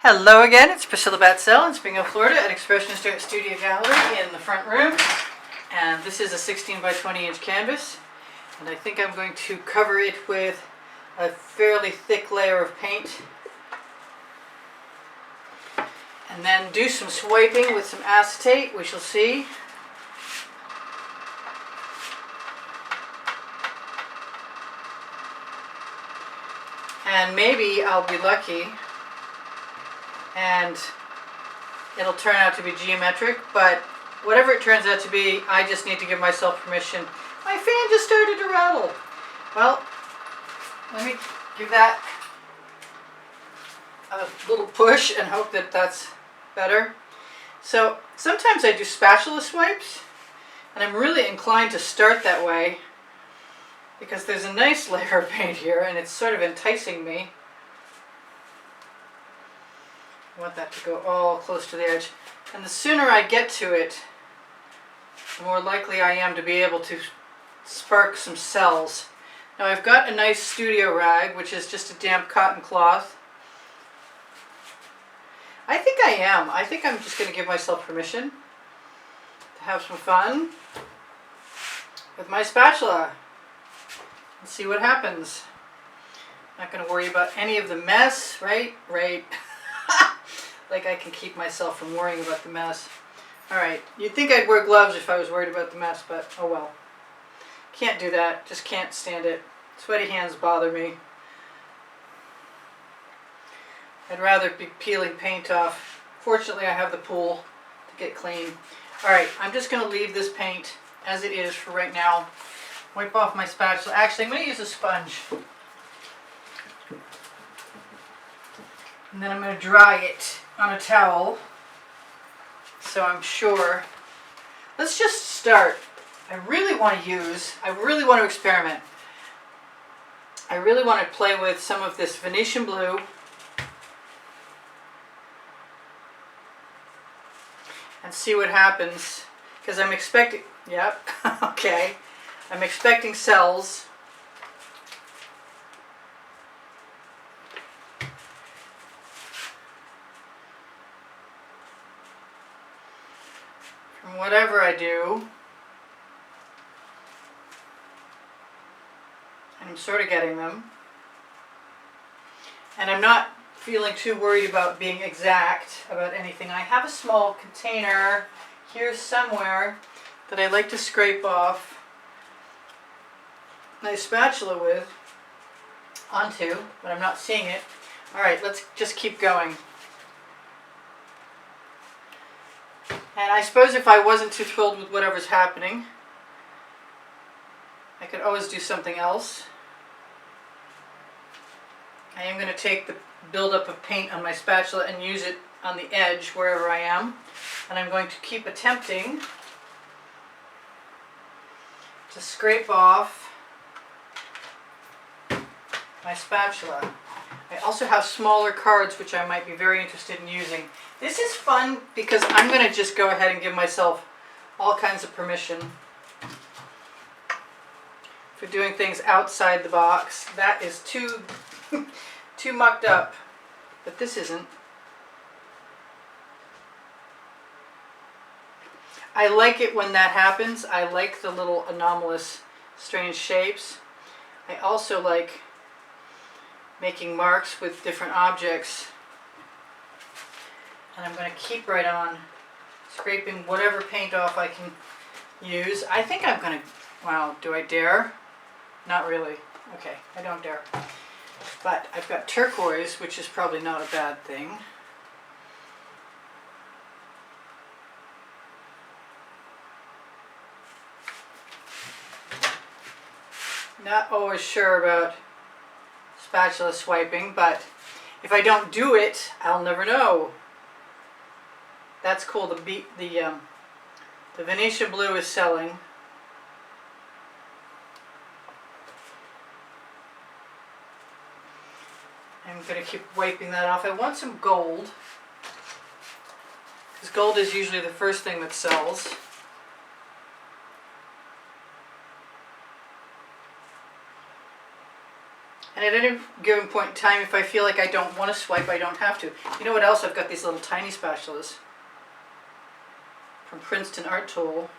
Hello again, it's Priscilla Batzell in Spring Hill, Florida at Expressionist Art Studio Gallery in the front room. And this is a 16 by 20 inch canvas. And I think I'm going to cover it with a fairly thick layer of paint. And then do some swiping with some acetate, we shall see. And maybe I'll be lucky and it'll turn out to be geometric, but whatever it turns out to be, I just need to give myself permission. My fan just started to rattle. Well, let me give that a little push and hope that that's better. So sometimes I do spatula swipes, and I'm really inclined to start that way because there's a nice layer of paint here and it's sort of enticing me. I want that to go all close to the edge. And the sooner I get to it, the more likely I am to be able to spark some cells. Now I've got a nice studio rag, which is just a damp cotton cloth. I think I am. I think I'm just going to give myself permission to have some fun with my spatula and see what happens. Not going to worry about any of the mess, right? Right. Like I can keep myself from worrying about the mess. Alright, you'd think I'd wear gloves if I was worried about the mess, but oh well. Can't do that, just can't stand it. Sweaty hands bother me. I'd rather be peeling paint off. Fortunately I have the pool to get clean. Alright, I'm just going to leave this paint as it is for right now. Wipe off my spatula. Actually, I'm going to use a sponge. And then I'm going to dry it on a towel, so I'm sure. Let's just start. I really want to experiment. I really want to play with some of this Venetian blue and see what happens, because I'm expecting, yep, okay, I'm expecting cells. Whatever I do, and I'm sort of getting them, and I'm not feeling too worried about being exact about anything. I have a small container here somewhere that I like to scrape off my spatula with onto, but I'm not seeing it. Alright, let's just keep going. And I suppose if I wasn't too thrilled with whatever's happening, I could always do something else. I am going to take the buildup of paint on my spatula and use it on the edge wherever I am. And I'm going to keep attempting to scrape off my spatula. I also have smaller cards which I might be very interested in using. This is fun because I'm going to just go ahead and give myself all kinds of permission for doing things outside the box. That is too too mucked up, but this isn't. I like it when that happens. I like the little anomalous, strange shapes. I also like making marks with different objects. And I'm going to keep right on scraping whatever paint off I can use. I think I'm going to, wow, do I dare? Not really. Okay, I don't dare. But I've got turquoise, which is probably not a bad thing. Not always sure about spatula swiping, but if I don't do it, I'll never know. That's cool. The Venetian blue is selling. I'm going to keep wiping that off. I want some gold, because gold is usually the first thing that sells. And at any given point in time, if I feel like I don't want to swipe, I don't have to. You know what else? I've got these little tiny spatulas from Princeton Art Tool.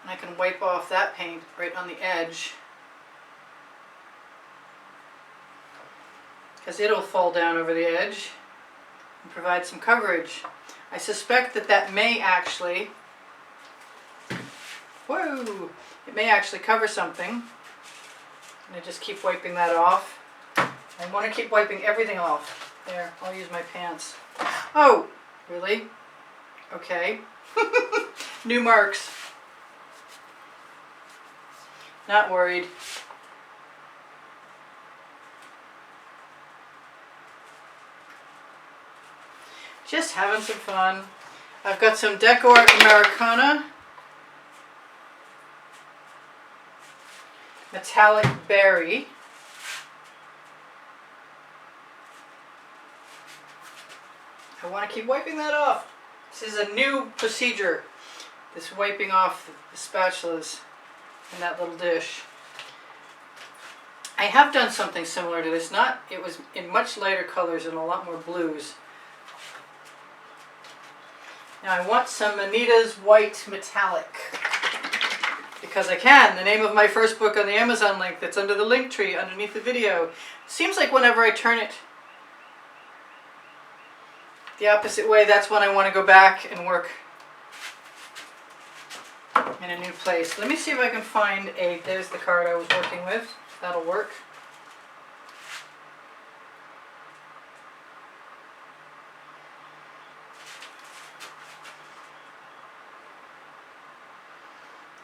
And I can wipe off that paint right on the edge, because it'll fall down over the edge and provide some coverage. I suspect that that may actually, whoa, it may actually cover something. And I just keep wiping that off. I want to keep wiping everything off. There, I'll use my pants. Oh, really? Okay. New marks. Not worried. Just having some fun. I've got some Deco-Art Americana. Metallic Berry. I want to keep wiping that off. This is a new procedure. This wiping off the spatulas in that little dish. I have done something similar to this. It was in much lighter colors and a lot more blues. Now I want some Anita's White Metallic, because I can. The name of my first book on the Amazon link that's under the link tree underneath the video. Seems like whenever I turn it the opposite way, that's when I want to go back and work in a new place. Let me see if I can find there's the card I was working with. That'll work.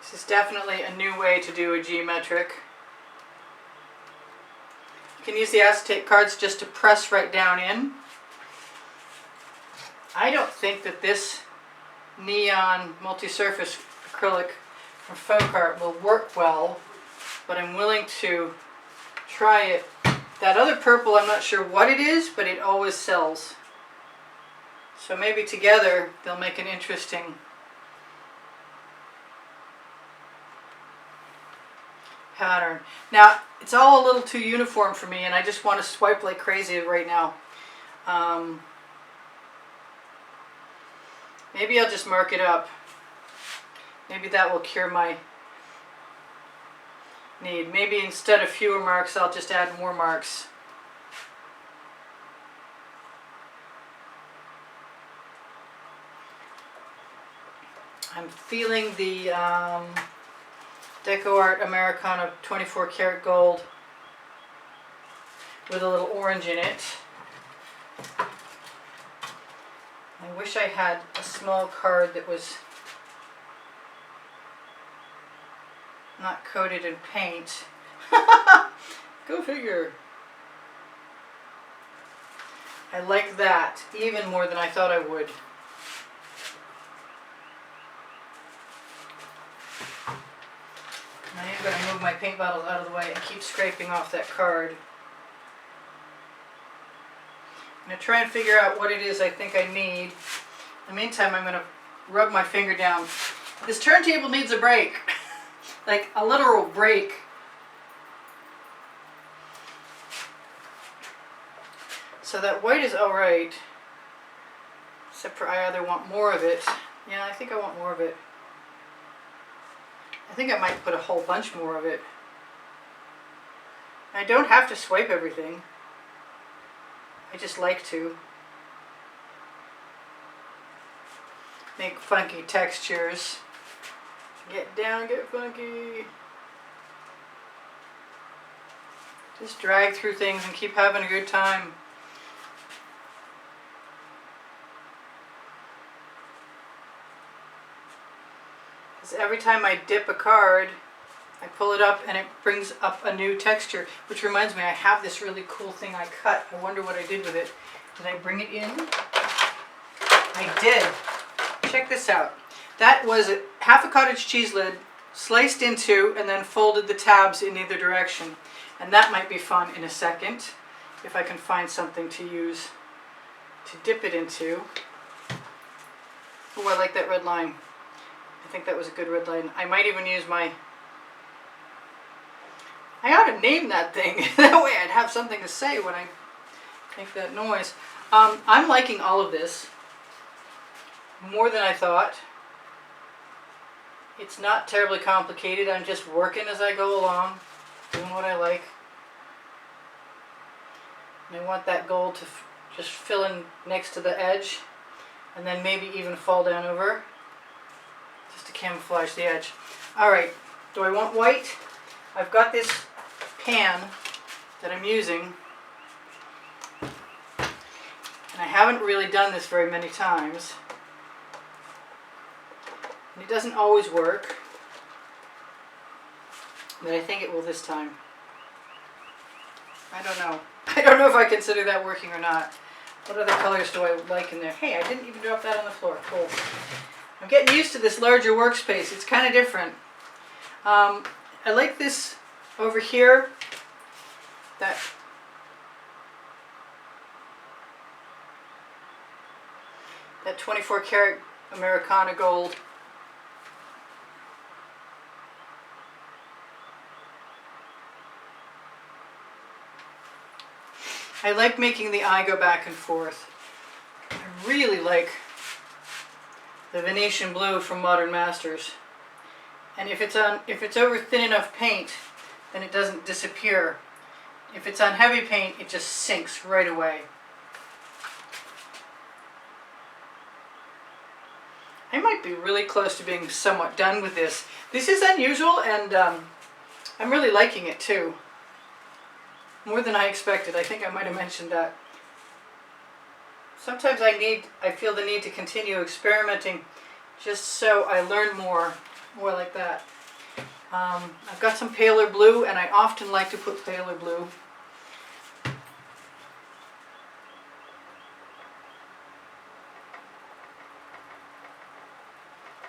This is definitely a new way to do a geometric. You can use the acetate cards just to press right down in. I don't think that this neon multi-surface acrylic from Floetrol will work well, but I'm willing to try it. That other purple, I'm not sure what it is, but it always sells. So maybe together they'll make an interesting pattern. Now, it's all a little too uniform for me, and I just want to swipe like crazy right now. Maybe I'll just mark it up. Maybe that will cure my need. Maybe instead of fewer marks, I'll just add more marks. I'm feeling the Deco-Art Americana 24 karat gold with a little orange in it. I wish I had a small card that was not coated in paint. Go figure. I like that even more than I thought I would. Now I'm going to move my paint bottles out of the way and keep scraping off that card. I'm going to try and figure out what it is I think I need. In the meantime, I'm going to rub my finger down. This turntable needs a break. Like a literal break. So that white is alright. Except for I either want more of it. Yeah, I think I want more of it. I think I might put a whole bunch more of it. I don't have to swipe everything. I just like to make funky textures. Get down, get funky. Just drag through things and keep having a good time. Because every time I dip a card, I pull it up and it brings up a new texture. Which reminds me, I have this really cool thing I cut. I wonder what I did with it. Did I bring it in? I did. Check this out. That was half a cottage cheese lid sliced into and then folded the tabs in either direction. And that might be fun in a second if I can find something to use to dip it into. Oh, I like that red line. I think that was a good red line. I might even use my... I ought to name that thing. That way I'd have something to say when I make that noise. I'm liking all of this more than I thought. It's not terribly complicated. I'm just working as I go along, doing what I like. And I want that gold to just fill in next to the edge, and then maybe even fall down over, just to camouflage the edge. Alright, do I want white? I've got this pan that I'm using, and I haven't really done this very many times. And it doesn't always work, but I think it will this time. I don't know. I don't know if I consider that working or not. What other colors do I like in there? Hey, I didn't even drop that on the floor. Cool. I'm getting used to this larger workspace. It's kind of different. I like this over here. That that 24 karat Americana gold. I like making the eye go back and forth. I really like the Venetian blue from Modern Masters. And if it's over thin enough paint, then it doesn't disappear. If it's on heavy paint, it just sinks right away. I might be really close to being somewhat done with this. This is unusual, and I'm really liking it too. More than I expected. I think I might have mentioned that. Sometimes I feel the need to continue experimenting just so I learn more like that. I've got some paler blue, and I often like to put paler blue.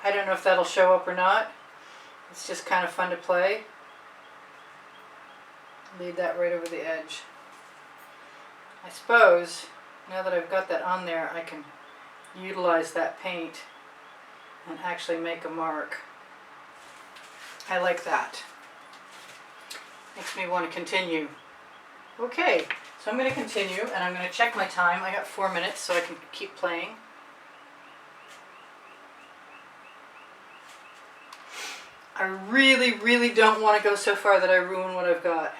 I don't know if that'll show up or not. It's just kind of fun to play. Leave that right over the edge. I suppose, now that I've got that on there, I can utilize that paint and actually make a mark. I like that. Makes me want to continue. Okay, so I'm going to continue, and I'm going to check my time. I got 4 minutes, so I can keep playing. I really, really don't want to go so far that I ruin what I've got.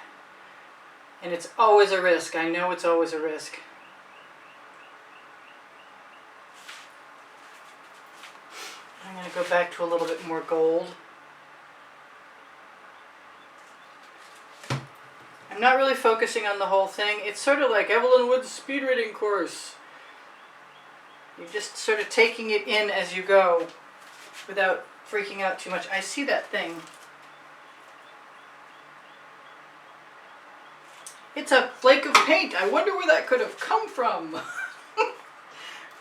And it's always a risk. I know it's always a risk. I'm going to go back to a little bit more gold. I'm not really focusing on the whole thing. It's sort of like Evelyn Wood's speed reading course. You're just sort of taking it in as you go without freaking out too much. I see that thing. It's a flake of paint. I wonder where that could have come from.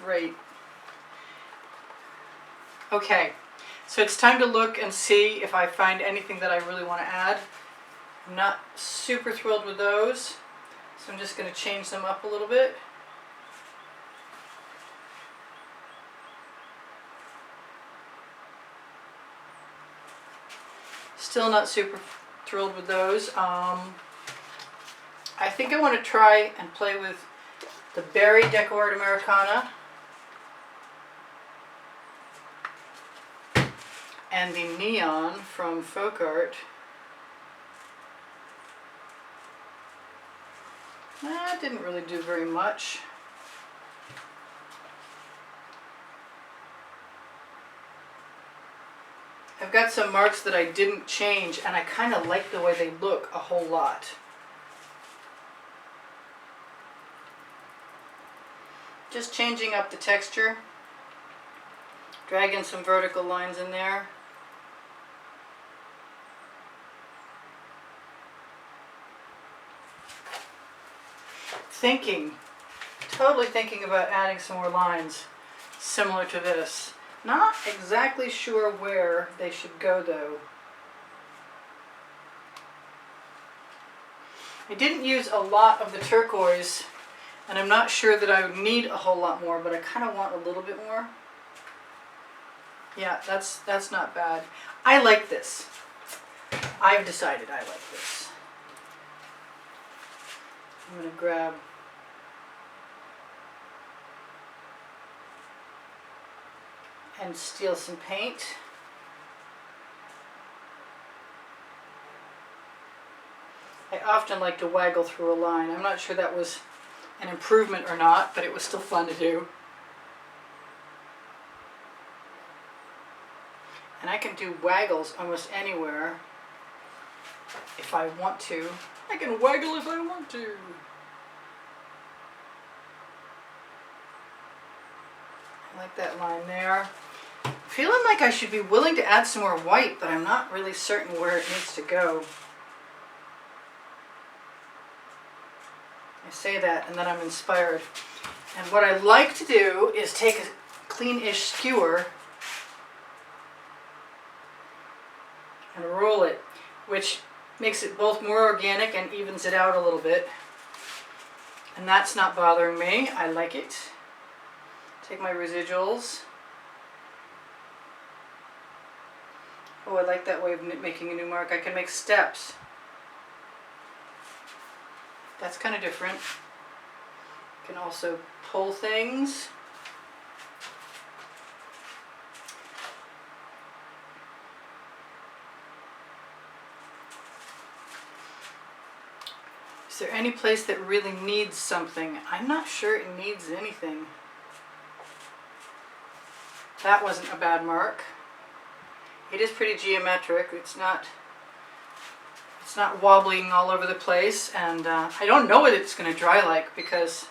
Right. Okay, so it's time to look and see if I find anything that I really want to add. I'm not super thrilled with those, so I'm just going to change them up a little bit. Still not super thrilled with those. I think I want to try and play with the Berry Deco-Art Americana and the Neon from Folk Art. That didn't really do very much. I've got some marks that I didn't change, and I kind of like the way they look a whole lot. Just changing up the texture, dragging some vertical lines in there. Totally thinking about adding some more lines similar to this. Not exactly sure where they should go though. I didn't use a lot of the turquoise, and I'm not sure that I would need a whole lot more, but I kind of want a little bit more. Yeah, that's not bad. I like this. I've decided I like this. I'm going to grab and steal some paint. I often like to waggle through a line. I'm not sure that was an improvement or not, but it was still fun to do. And I can do waggles almost anywhere if I want to. I can waggle if I want to. I like that line there. Feeling like I should be willing to add some more white, but I'm not really certain where it needs to go. I say that and then I'm inspired. And what I like to do is take a clean-ish skewer and roll it, which makes it both more organic and evens it out a little bit. And that's not bothering me. I like it. Take my residuals. Oh, I like that way of making a new mark. I can make steps. That's kind of different. You can also pull things. Is there any place that really needs something? I'm not sure it needs anything. That wasn't a bad mark. It is pretty geometric. It's not wobbling all over the place, and I don't know what it's going to dry like because,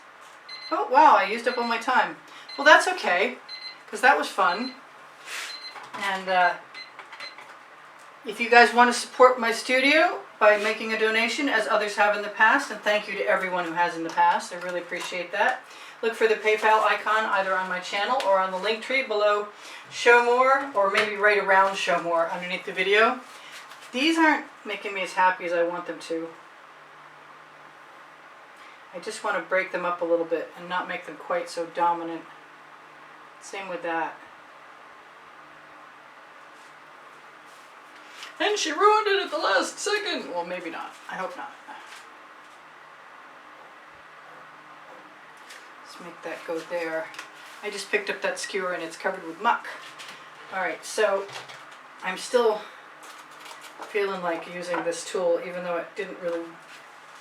oh wow, I used up all my time. Well, that's okay, because that was fun. And if you guys want to support my studio by making a donation, as others have in the past, and thank you to everyone who has in the past, I really appreciate that. Look for the PayPal icon either on my channel or on the link tree below Show More, or maybe right around Show More underneath the video. These aren't making me as happy as I want them to. I just want to break them up a little bit and not make them quite so dominant. Same with that. And she ruined it at the last second. Well, maybe not. I hope not. Let's make that go there. I just picked up that skewer and it's covered with muck. Alright, so I'm still feeling like using this tool, even though it didn't really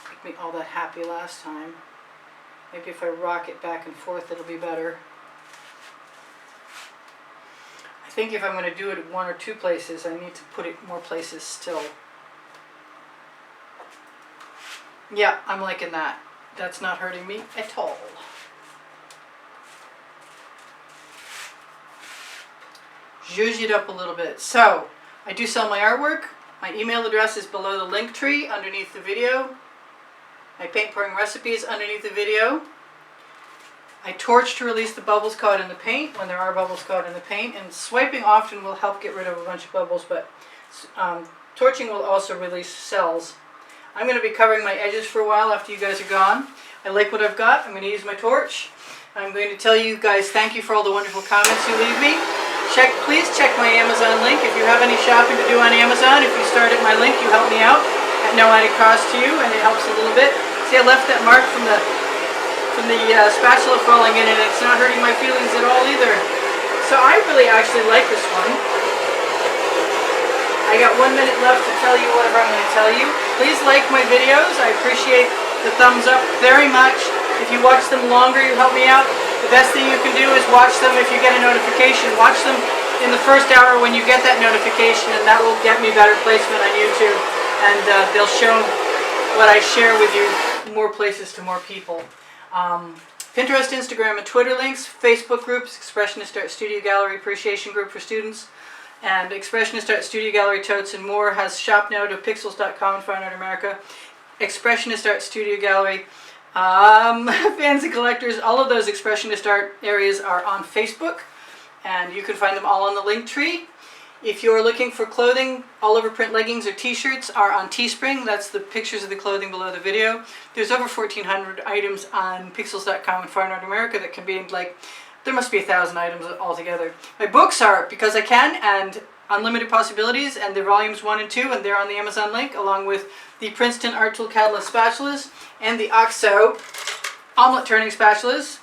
make me all that happy last time. Maybe if I rock it back and forth it'll be better. I think if I'm going to do it at one or two places, I need to put it more places still. Yeah, I'm liking that. That's not hurting me at all. Zhuzh it up a little bit. So, I do sell my artwork. My email address is below the link tree underneath the video. My paint pouring recipe is underneath the video. I torch to release the bubbles caught in the paint when there are bubbles caught in the paint, and swiping often will help get rid of a bunch of bubbles, but torching will also release cells. I'm going to be covering my edges for a while after you guys are gone. I like what I've got. I'm going to use my torch. I'm going to tell you guys thank you for all the wonderful comments you leave me. Please check my Amazon link. If you have any shopping to do on Amazon, if you start at my link, you help me out at no added cost to you, and it helps a little bit. See, I left that mark from the spatula falling in, and it's not hurting my feelings at all either. So I really actually like this one. I got 1 minute left to tell you whatever I'm going to tell you. Please like my videos. I appreciate the thumbs up very much. If you watch them longer, you help me out. The best thing you can do is watch them if you get a notification. Watch them in the first hour when you get that notification, and that will get me better placement on YouTube. And they'll show what I share with you more places to more people. Pinterest, Instagram, and Twitter links, Facebook groups, Expressionist Art Studio Gallery Appreciation Group for students, and Expressionist Art Studio Gallery Totes and More has shop now to pixels.com and Fine Art America. Expressionist Art Studio Gallery, fans and collectors, all of those Expressionist art areas are on Facebook, and you can find them all on the link tree. If you're looking for clothing, all over print leggings or t-shirts are on Teespring. That's the pictures of the clothing below the video. There's over 1,400 items on pixels.com and Fine Art America that can be like, there must be 1,000 items altogether. My books are Because I Can and Unlimited Possibilities, and they're volumes 1 and 2, and they're on the Amazon link, along with the Princeton Art Tool Catalyst spatulas and the OXO omelet turning spatulas.